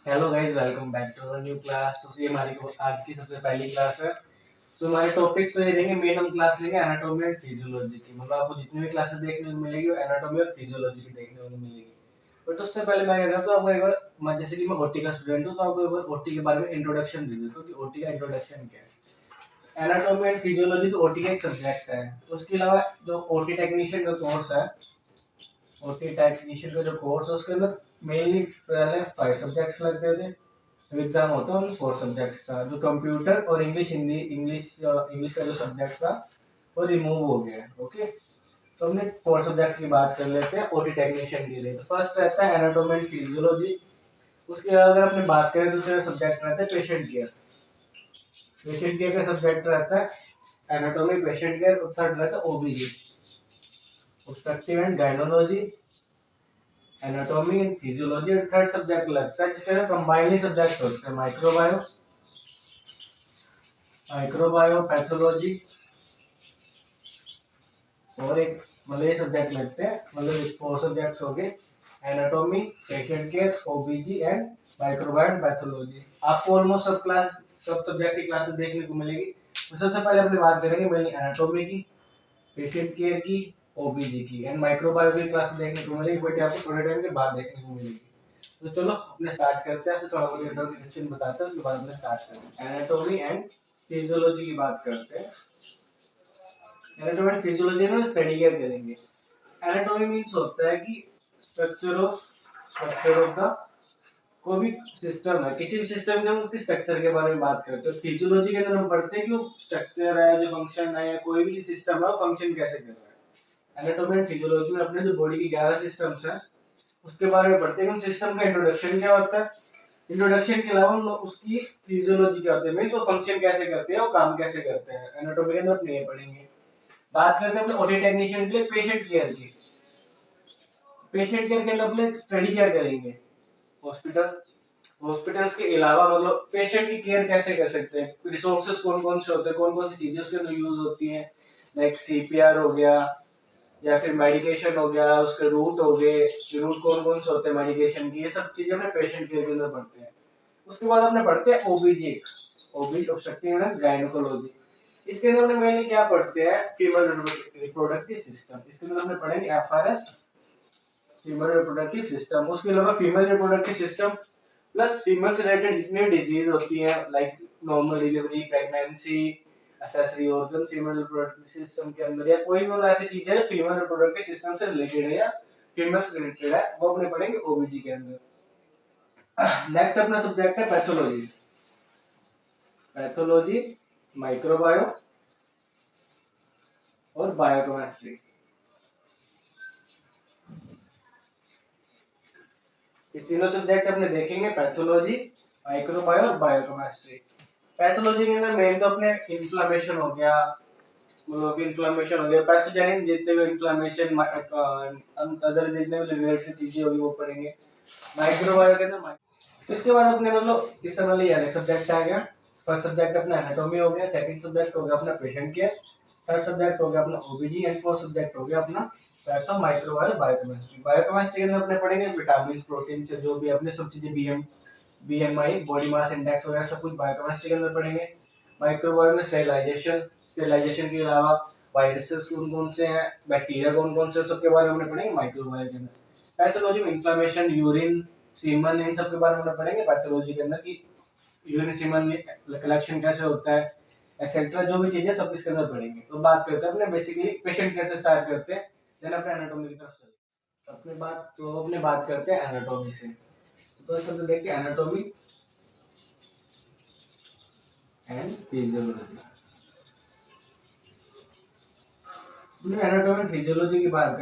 Hello guys, welcome back to new class. तो ये हमारी आज की सबसे पहली क्लास है। तो हमारे टॉपिक्स तो ये रहेंगे। मेन हम क्लास लेंगे एनाटॉमी एंड फिजियोलॉजी की। मतलब आपको जितनी भी क्लासेस देखने को मिलेगी वो एनाटॉमी और फिजियोलॉजी की देखने को मिलेगी। बट उससे पहले मैं कह रहा हूँ तो आपको एक बार जैसे कि मैं ओटी का स्टूडेंट हूँ तो आपको एक बार ओटी के बारे में इंट्रोडक्शन दे देता हूँ कि ओटी का इंट्रोडक्शन क्या है। एनाटॉमी एंड फिजियोलॉजी तो ओटी का एक सब्जेक्ट है। उसके अलावा जो ओटी टेक्नीशियन का कोर्स है, ओटी टेक्नीशियन का जो कोर्स है उसके अंदर मेनली पहले 5 सब्जेक्ट्स लगते थे। एग्जाम होता है उन 4 सब्जेक्ट्स का। जो कंप्यूटर और इंग्लिश, हिंदी इंग्लिश का जो सब्जेक्ट था वो रिमूव हो गया है। ओके, तो हमने 4 सब्जेक्ट की बात कर लेते हैं ओटी टेक्नीशियन के लिए। तो फर्स्ट रहता है एनाटॉमी एंड फिजियोलॉजी। उसके बाद अगर अपने बात करें तो दूसरा सब्जेक्ट रहता है पेशेंट केयर। पेशेंट केयर का सब्जेक्ट रहता है एनाटॉमी, पेशेंट केयर। और थर्ड रहता है ओबीजी, obstructive and गायनोलॉजी, anatomy and physiology. और थर्ड सब्जेक्ट लगता है जिसके अंदर कंबाइनिंग सब्जेक्ट होते हैं माइक्रोबायो, माइक्रोबायोपैथोलॉजी। और एक मतलब ये सब्जेक्ट लगते हैं, मतलब 4 सब्जेक्ट्स हो गए anatomy, patient care, ओबीजी and microbio pathology. आपको ऑलमोस्ट सब सब्जेक्ट की क्लासेस देखने को मिलेगी। तो सबसे पहले अपनी बात करेंगे मेनली एनाटॉमी की, पेशेंट केयर की, ओबीजी की एंड माइक्रोबायो की क्लासेस देखने को मिलेगी, बट आपको थोड़े टाइम के बाद देखने को मिलेगी। तो चलो अपने स्टार्ट करते हैं। थोड़ा बहुत इंट्रोडक्शन बताते हैं, उसके बाद अपने स्टार्ट करते हैं। एनाटॉमी एंड फिजियोलॉजी की बात करते हैं। एनाटॉमी एंड फिजियोलॉजी में स्टडी क्या करेंगे। एनाटॉमी मींस होता है कि स्ट्रक्चर ऑफ द कोई भी सिस्टम है, किसी भी सिस्टम के हम उसके स्ट्रक्चर के बारे में बात करते हैं। फिजियोलॉजी के अंदर हम पढ़ते हैं कि वो स्ट्रक्चर है, जो फंक्शन है, या कोई भी सिस्टम है वो फंक्शन कैसे कर रहा है। एनाटॉमी एंड फिजियोलॉजी में अपने जो बॉडी की 11 सिस्टम्स हैं उसके बारे में पढ़ते हैं कि उन सिस्टम का इंट्रोडक्शन क्या होता है। इंट्रोडक्शन के अलावा उसकी फिजियोलॉजी क्या होती है, मींस वो फंक्शन कैसे करते हैं, वो काम कैसे करते हैं। एनाटॉमी के अंदर अपने ये पढ़ेंगे। बात करते हैं अपने ओटी टेक्नीशियन के लिए पेशेंट केयर की। पेशेंट केयर के अंदर अपने स्टडी क्या करेंगे, हॉस्पिटल, हॉस्पिटल्स के अलावा मतलब पेशेंट की केयर कैसे कर सकते हैं, रिसोर्सेज कौन कौन से होते हैं, कौन कौन सी चीजें उसके अंदर यूज होती हैं। लाइक सीपीआर हो गया, या फिर मेडिकेशन हो गया, उसके रूट हो गए, रूट कौन कौन से होते हैं मेडिकेशन की, ये सब चीजें अपने पेशेंट केयर के अंदर पढ़ते हैं। उसके बाद अपने पढ़ते हैं OBG, OB obstructive and gynaecology. इसके अंदर हमने मेनली क्या पढ़ते हैं, फीमेल रिप्रोडक्टिव सिस्टम। इसके अंदर हमने पढ़ेंगे एफआरएस, फीमेल रिप्रोडक्टिव सिस्टम। उसके अलावा female reproductive system plus female से रिलेटेड जितनी डिजीज होती हैं, like normal delivery, pregnancy, accessory organ, female reproductive system के अंदर, या कोई भी ऐसी चीज है फीमेल रिप्रोडक्टिव सिस्टम से रिलेटेड है या फीमेल से रिलेटेड है, वो अपने पढ़ेंगे ओबीजी के अंदर। नेक्स्ट अपना सब्जेक्ट है पैथोलॉजी। पैथोलॉजी, माइक्रोबायो और बायोकेमिस्ट्री, ये तीनों सब्जेक्ट अपने देखेंगे। पैथोलॉजी, माइक्रोबायो और बायोकेमिस्ट्री। पैथोलॉजी के अंदर मेन तो अपने इन्फ्लेमेशन हो गया, मतलब इन्फ्लेमेशन हो गया, पैथोजेनिक जितने भी इन्फ्लेमेशन, अदर जितने भी रिलेटेड चीजें होगी वो पढ़ेंगे माइक्रोबायो के अंदर। तो इसके बाद अपने मतलब इस समय ये अलग सब्जेक्ट आ गया। फर्स्ट सब्जेक्ट अपना एनाटॉमी हो गया, सेकंड सब्जेक्ट हो गया अपना पेशेंट केयर, थर्ड सब्जेक्ट हो गया अपना ओबीजी एंड फोर्थ सब्जेक्ट हो गया अपना पैथो माइक्रोबायो बायोकेमिस्ट्री। बायोकेमिस्ट्री के अंदर अपने पढ़ेंगे विटामिन, प्रोटीन से जो भी अपने सब चीजें बीएमआई, बॉडी मास इंडेक्स वगैरह सब कुछ बायोकेमिस्ट्री के अंदर पढ़ेंगे। माइक्रोबायो में स्टेरिलाइजेशन, स्टेरिलाइजेशन के अलावा वायरसेस कौन कौन से हैं, बैक्टीरिया कौन कौन से, सबके बारे में हमने पढ़ेंगे माइक्रोबायो के अंदर। पैथोलॉजी में इन्फ्लेमेशन, यूरिन, सीमन, इन सब के बारे में पढ़ेंगे पैथोलॉजी के अंदर कि यूरिन सीमन कलेक्शन कैसे होता है, एक्सेट्रा जो भी चीजें सब इसके अंदर पढ़ेंगे। तो बात करते हैं अपने बेसिकली पेशेंट केयर से स्टार्ट करते हैं, देन अपने एनाटॉमी की तरफ चलते हैं। अपने बात करते हैं एनाटॉमी से। तो सबसे देखते हैं anatomy and physiology. Anatomy and physiology की बात